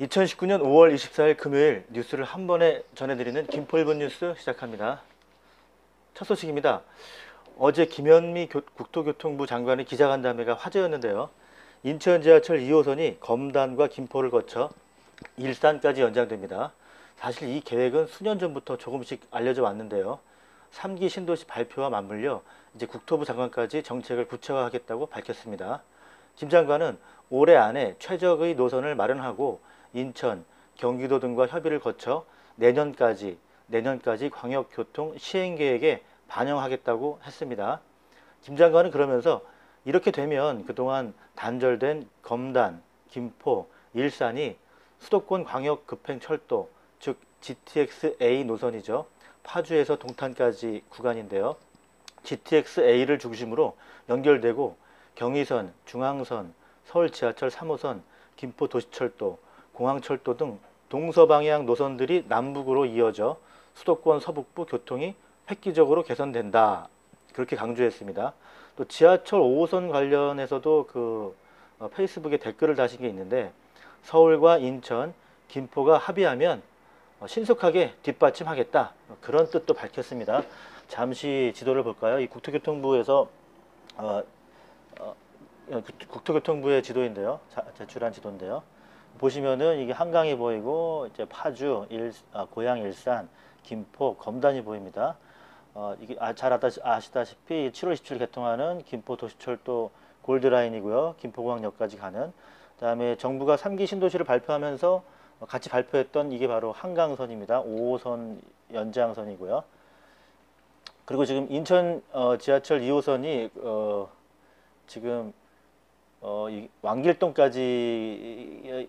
2019년 5월 24일 금요일 뉴스를 한 번에 전해드리는 김포 1분 뉴스 시작합니다. 첫 소식입니다. 어제 김현미 국토교통부 장관의 기자간담회가 화제였는데요. 인천 지하철 2호선이 검단과 김포를 거쳐 일산까지 연장됩니다. 사실 이 계획은 수년 전부터 조금씩 알려져 왔는데요. 3기 신도시 발표와 맞물려 이제 국토부 장관까지 정책을 구체화하겠다고 밝혔습니다. 김 장관은 올해 안에 최적의 노선을 마련하고 인천, 경기도 등과 협의를 거쳐 내년까지 광역교통 시행계획에 반영하겠다고 했습니다. 김 장관은 그러면서 이렇게 되면 그동안 단절된 검단, 김포, 일산이 수도권 광역급행철도, 즉 GTX-A 노선이죠. 파주에서 동탄까지 구간인데요. GTX-A를 중심으로 연결되고 경의선, 중앙선, 서울 지하철 3호선, 김포 도시철도, 공항철도 등 동서방향 노선들이 남북으로 이어져 수도권 서북부 교통이 획기적으로 개선된다. 그렇게 강조했습니다. 또 지하철 5호선 관련해서도 페이스북에 댓글을 다신 게 있는데 서울과 인천, 김포가 합의하면 신속하게 뒷받침하겠다. 그런 뜻도 밝혔습니다. 잠시 지도를 볼까요? 이 국토교통부의 지도인데요. 제출한 지도인데요. 보시면은 이게 한강이 보이고 이제 파주, 고양 일산, 김포, 검단이 보입니다. 이게 잘 아시다시피 7월 27일 개통하는 김포 도시철도 골드라인이고요. 김포공항역까지 가는. 그다음에 정부가 3기 신도시를 발표하면서 같이 발표했던 이게 바로 한강선입니다. 5호선 연장선이고요. 그리고 지금 인천 지하철 2호선이 지금 이 왕길동까지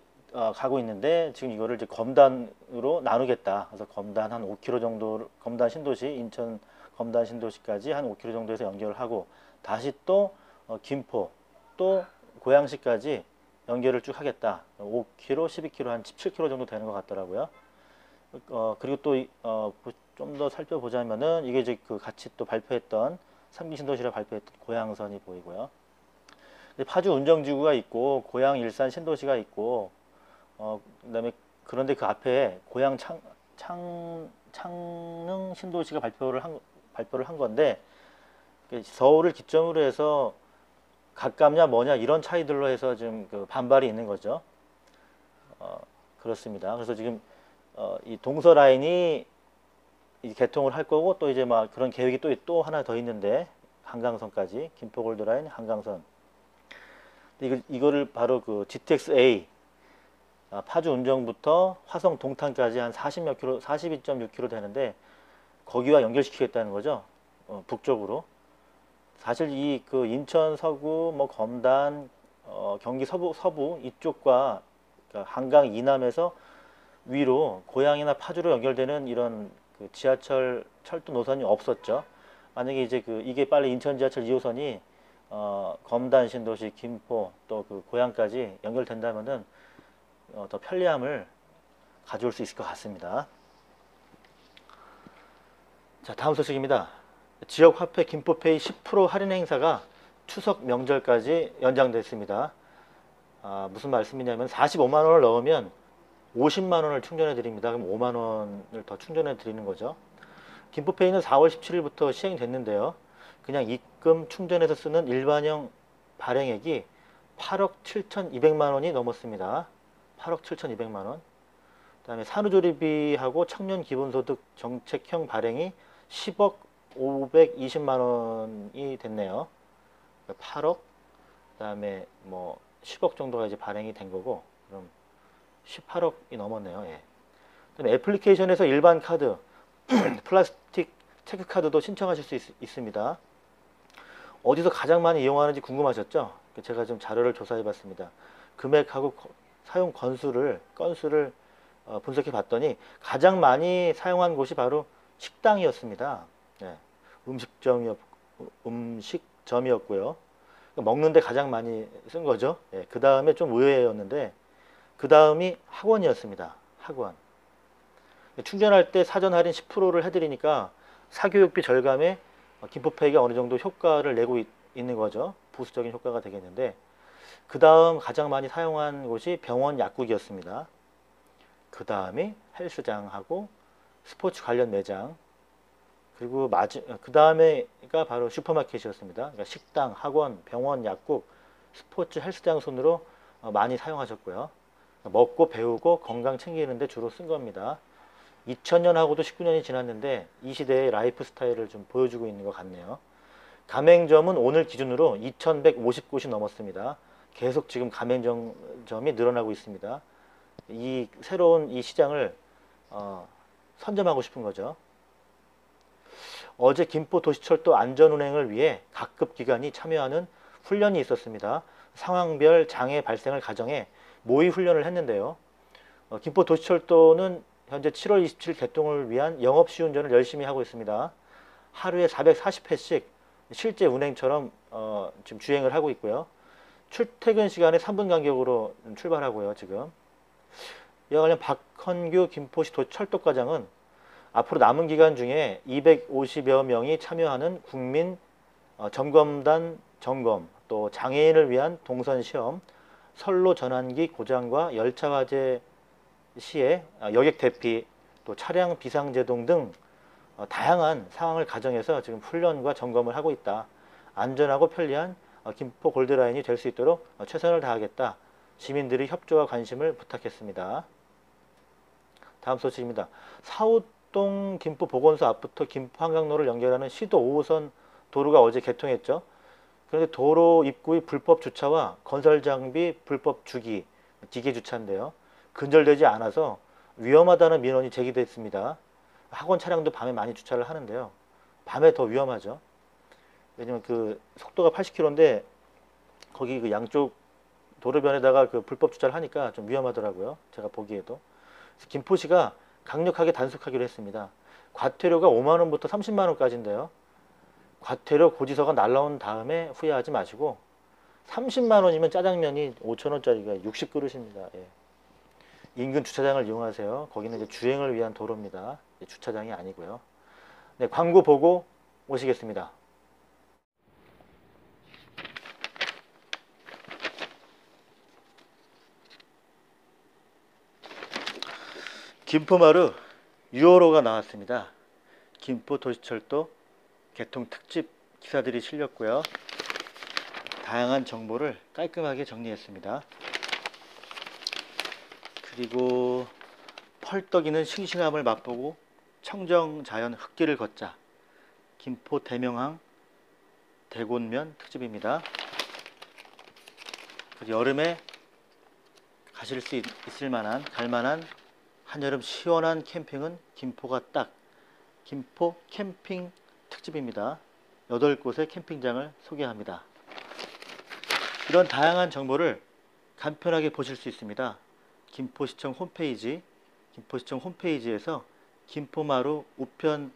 가고 있는데 지금 이거를 이제 검단으로 나누겠다. 그래서 검단 한 5km 정도, 검단 신도시, 인천 검단 신도시까지 한 5km 정도에서 연결을 하고 다시 또 김포 또 고양시까지 연결을 쭉 하겠다. 5km, 12km, 한 17km 정도 되는 것 같더라고요. 그리고 또 좀 더 살펴보자면은 이게 이제 같이 또 발표했던 3기 신도시라 발표했던 고양선이 보이고요. 파주 운정지구가 있고 고양 일산 신도시가 있고 그다음에 그런데 그 앞에 고양 창릉 신도시가 발표를 한 건데 서울을 기점으로 해서 가깝냐 뭐냐 이런 차이들로 해서 지금 반발이 있는 거죠. 그렇습니다. 그래서 지금 이 동서 라인이 개통을 할 거고 또 이제 막 그런 계획이 또 하나 더 있는데 한강선까지 김포 골드라인 한강선. 이거를 바로 GTX-A 파주 운정부터 화성 동탄까지 한 40몇 킬로, 42.6km 되는데 거기와 연결시키겠다는 거죠. 북쪽으로. 사실 인천 서구, 뭐 검단, 경기 서부 이쪽과 그러니까 한강 이남에서 위로 고양이나 파주로 연결되는 이런 지하철 철도 노선이 없었죠. 만약에 이제 이게 빨리 인천 지하철 2호선이 검단 신도시, 김포 또 고양까지 연결된다면은 더 편리함을 가져올 수 있을 것 같습니다. 자, 다음 소식입니다. 지역 화폐 김포페이 10% 할인 행사가 추석 명절까지 연장됐습니다. 무슨 말씀이냐면 45만 원을 넣으면 50만 원을 충전해 드립니다. 그럼 5만 원을 더 충전해 드리는 거죠. 김포페이는 4월 17일부터 시행됐는데요. 그냥 입금 충전해서 쓰는 일반형 발행액이 8억 7,200만 원이 넘었습니다. 8억 7,200만 원. 그다음에 산후조리비하고 청년 기본소득 정책형 발행이 10억 520만 원이 됐네요. 8억, 그다음에 뭐 10억 정도가 이제 발행이 된 거고, 그럼 18억이 넘었네요. 예. 그다음에 애플리케이션에서 일반 카드, 플라스틱 체크카드도 신청하실 수 있습니다. 어디서 가장 많이 이용하는지 궁금하셨죠? 제가 좀 자료를 조사해 봤습니다. 금액하고 사용 건수를 분석해 봤더니 가장 많이 사용한 곳이 바로 식당이었습니다. 네. 음식점이었고요. 먹는데 가장 많이 쓴 거죠. 네. 그 다음에 좀 의외였는데 그 다음이 학원이었습니다. 학원. 충전할 때 사전 할인 10%를 해드리니까 사교육비 절감에 김포페이가 어느 정도 효과를 내고 있는 거죠. 부수적인 효과가 되겠는데 그 다음 가장 많이 사용한 곳이 병원 약국이었습니다. 그 다음이 헬스장하고 스포츠 관련 매장, 그리고 그 다음에가 바로 슈퍼마켓이었습니다. 그러니까 식당, 학원, 병원, 약국, 스포츠 헬스장 순으로 많이 사용하셨고요. 먹고 배우고 건강 챙기는데 주로 쓴 겁니다. 2000년하고도 19년이 지났는데 이 시대의 라이프 스타일을 좀 보여주고 있는 것 같네요. 가맹점은 오늘 기준으로 2150곳이 넘었습니다. 계속 지금 가맹점이 늘어나고 있습니다. 이 새로운 이 시장을 선점하고 싶은 거죠. 어제 김포도시철도 안전운행을 위해 각급 기관이 참여하는 훈련이 있었습니다. 상황별 장애 발생을 가정해 모의 훈련을 했는데요. 김포도시철도는 현재 7월 27일 개통을 위한 영업시운전을 열심히 하고 있습니다. 하루에 440회씩 실제 운행처럼 지금 주행을 하고 있고요. 출퇴근 시간에 3분 간격으로 출발하고요. 지금 이와 관련 박헌규 김포시 철도과장은 앞으로 남은 기간 중에 250여 명이 참여하는 국민 점검단 점검, 또 장애인을 위한 동선 시험, 선로 전환기 고장과 열차 화재 시에 여객 대피, 또 차량 비상제동 등 다양한 상황을 가정해서 지금 훈련과 점검을 하고 있다. 안전하고 편리한 김포 골드라인이 될 수 있도록 최선을 다하겠다. 시민들의 협조와 관심을 부탁했습니다. 다음 소식입니다. 사우동 김포 보건소 앞부터 김포 한강로를 연결하는 시도 5호선 도로가 어제 개통했죠. 그런데 도로 입구의 불법 주차와 건설 장비 불법 주기, 기계 주차인데요. 근절되지 않아서 위험하다는 민원이 제기됐습니다. 학원 차량도 밤에 많이 주차를 하는데요. 밤에 더 위험하죠. 왜냐면 그 속도가 80km인데 거기 그 양쪽 도로변에다가 그 불법 주차를 하니까 좀 위험하더라고요. 제가 보기에도. 그래서 김포시가 강력하게 단속하기로 했습니다. 과태료가 5만 원부터 30만 원까지인데요. 과태료 고지서가 날라온 다음에 후회하지 마시고 30만 원이면 짜장면이 5천 원짜리가 60그릇입니다. 예. 인근 주차장을 이용하세요. 거기는 이제 주행을 위한 도로입니다. 주차장이 아니고요. 네, 광고 보고 오시겠습니다. 김포마루 6호로가 나왔습니다. 김포도시철도 개통 특집 기사들이 실렸고요. 다양한 정보를 깔끔하게 정리했습니다. 그리고 펄떡이는 싱싱함을 맛보고 청정자연 흙길을 걷자. 김포 대명항 대곤면 특집입니다. 여름에 가실 수 있을 만한, 갈만한 한여름 시원한 캠핑은 김포가 딱. 김포 캠핑 특집입니다. 8곳의 캠핑장을 소개합니다. 이런 다양한 정보를 간편하게 보실 수 있습니다. 김포시청 홈페이지에서 김포마루 우편으로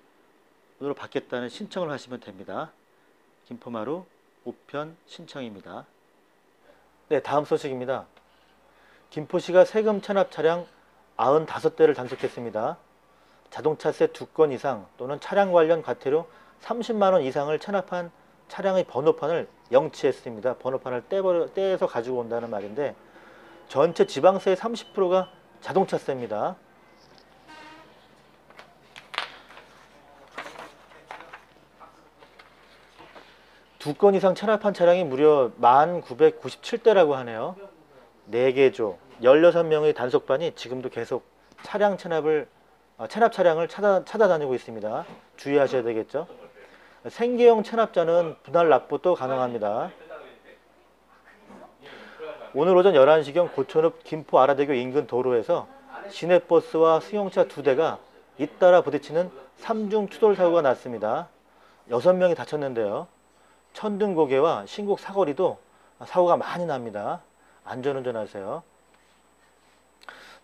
받겠다는 신청을 하시면 됩니다. 김포마루 우편 신청입니다. 네, 다음 소식입니다. 김포시가 세금 체납 차량 95대를 단속했습니다. 자동차세 2건 이상 또는 차량 관련 과태료 30만 원 이상을 체납한 차량의 번호판을 영치했습니다. 번호판을 떼서 가지고 온다는 말인데 전체 지방세의 30%가 자동차세입니다. 두 건 이상 체납한 차량이 무려 1997대라고 하네요. 4개조 16명의 단속반이 지금도 계속 차량 체납 차량을 찾아다니고 있습니다. 주의하셔야 되겠죠. 생계형 체납자는 분할 납부도 가능합니다. 오늘 오전 11시경 고촌읍 김포 아라대교 인근 도로에서 시내버스와 승용차 2대가 잇따라 부딪히는 3중 추돌 사고가 났습니다. 6명이 다쳤는데요. 천등고개와 신곡 사거리도 사고가 많이 납니다. 안전운전하세요.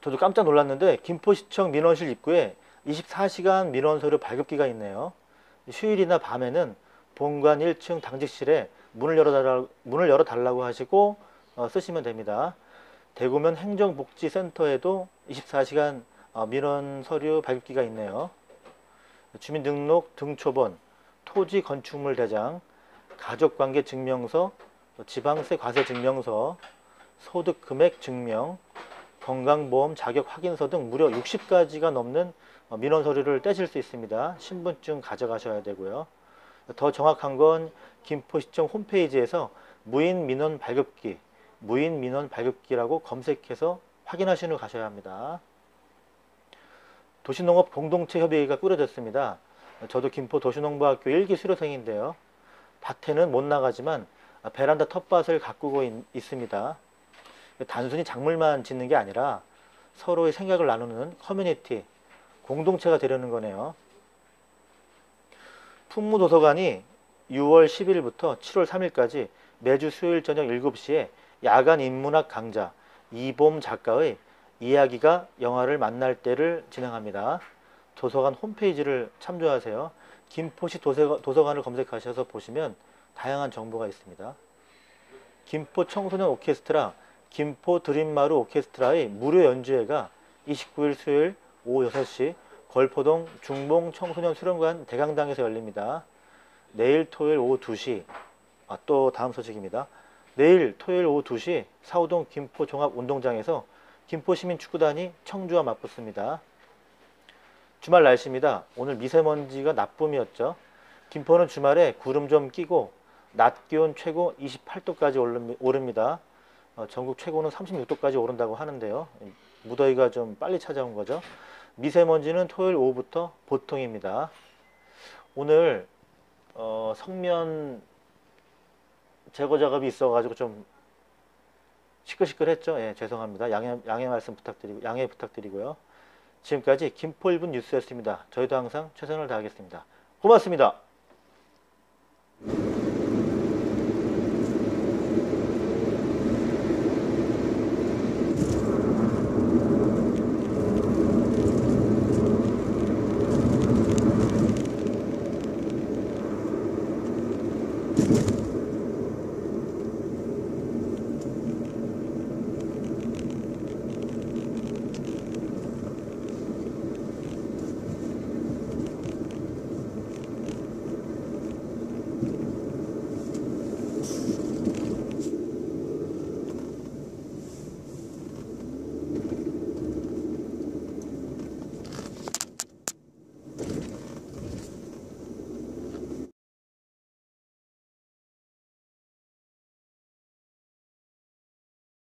저도 깜짝 놀랐는데 김포시청 민원실 입구에 24시간 민원서류 발급기가 있네요. 휴일이나 밤에는 본관 1층 당직실에 문을 열어달라고 하시고 쓰시면 됩니다. 대구면 행정복지센터에도 24시간 민원서류 발급기가 있네요. 주민등록 등초본, 토지 건축물 대장, 가족관계 증명서, 지방세 과세 증명서, 소득 금액 증명, 건강보험 자격 확인서 등 무려 60가지가 넘는 민원 서류를 떼실 수 있습니다. 신분증 가져가셔야 되고요. 더 정확한 건 김포시청 홈페이지에서 무인 민원 발급기, 무인 민원 발급기라고 검색해서 확인하시는 가셔야 합니다. 도시농업 공동체 협의회가 꾸려졌습니다. 저도 김포 도시농부학교 1기 수료생인데요. 밭에는 못 나가지만 베란다 텃밭을 가꾸고 있습니다. 단순히 작물만 짓는 게 아니라 서로의 생각을 나누는 커뮤니티, 공동체가 되려는 거네요. 풍무도서관이 6월 10일부터 7월 3일까지 매주 수요일 저녁 7시에 야간 인문학 강좌 이봄 작가의 이야기가 영화를 만날 때를 진행합니다. 도서관 홈페이지를 참조하세요. 김포시 도서관을 검색하셔서 보시면 다양한 정보가 있습니다. 김포 청소년 오케스트라, 김포 드림마루 오케스트라의 무료 연주회가 29일 수요일 오후 6시 걸포동 중봉 청소년 수련관 대강당에서 열립니다. 내일 토요일 오후 2시, 또 다음 소식입니다. 내일 토요일 오후 2시 사우동 김포 종합운동장에서 김포시민축구단이 청주와 맞붙습니다. 주말 날씨입니다. 오늘 미세먼지가 나쁨이었죠. 김포는 주말에 구름 좀 끼고 낮 기온 최고 28도까지 오릅니다. 전국 최고는 36도까지 오른다고 하는데요. 무더위가 좀 빨리 찾아온 거죠. 미세먼지는 토요일 오후부터 보통입니다. 오늘 성면 제거 작업이 있어가지고 좀 시끌시끌했죠. 예, 죄송합니다. 양해 부탁드리고요. 지금까지 김포 1분 뉴스였습니다. 저희도 항상 최선을 다하겠습니다. 고맙습니다.